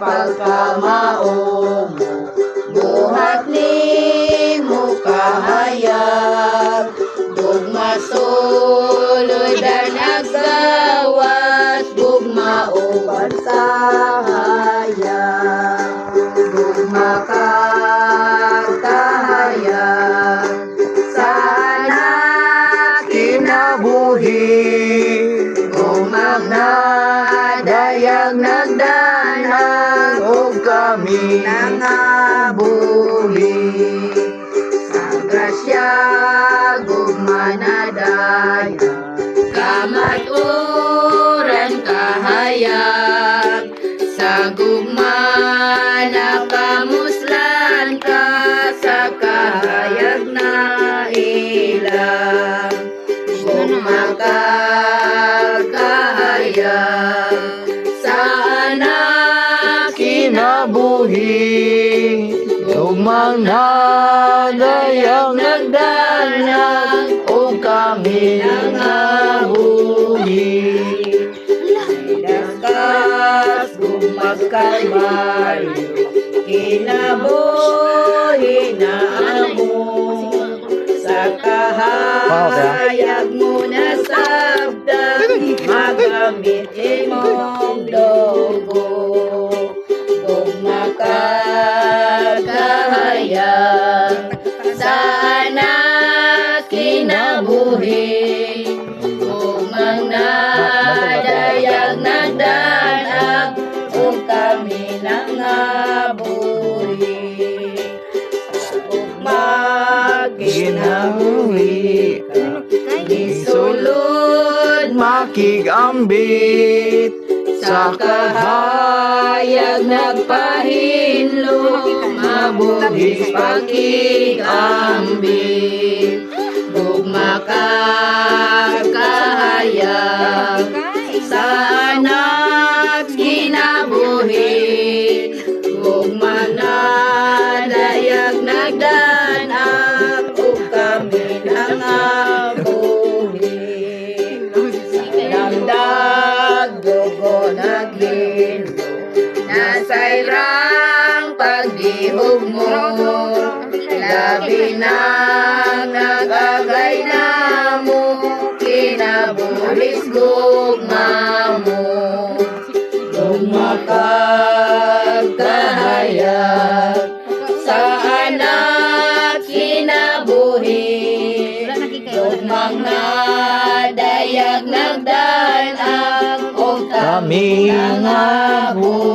pagkamao mo, buhat ni mo kahayag, gugma sulod ang naggawas, gugma uban sa hayag, gugma kahayag, sana kinabuhi, gugma dayag nagdanag, o kami nangabuhi. Sa grasya gugma na dayag, kamaturan kahayag, sa gugma na pamuslan ka, sa kahayag na ilang, gugma kahayag, sa anak kinabuhi, gugmang nadayang nagdanag, o kami nangabuhi. Daskas gugmang kalmayo, kinabuhi na amo, sa kahayag mo na sabda, magamit imong logo, gugma kahayag, sa anak kinabuhi, gugmang nadayag nagdanag, o kami nangabuhi. Ginabuhi isulod makigambit, sa kahayag nagpahinlo, mabuhis pakigambit, gugma kahayag, sa anak kinabuhi, gugma nadayag nagdanag, o kami nangabuhi. Damdag dugo naghilo, nasayrang pagdihog mo, labi nang nagagay na mo, kinabuhis gugma mo, gugma kahayag, sa anak kinabuhi, gugmang nadayag nagdanag, o kami nangabuhi.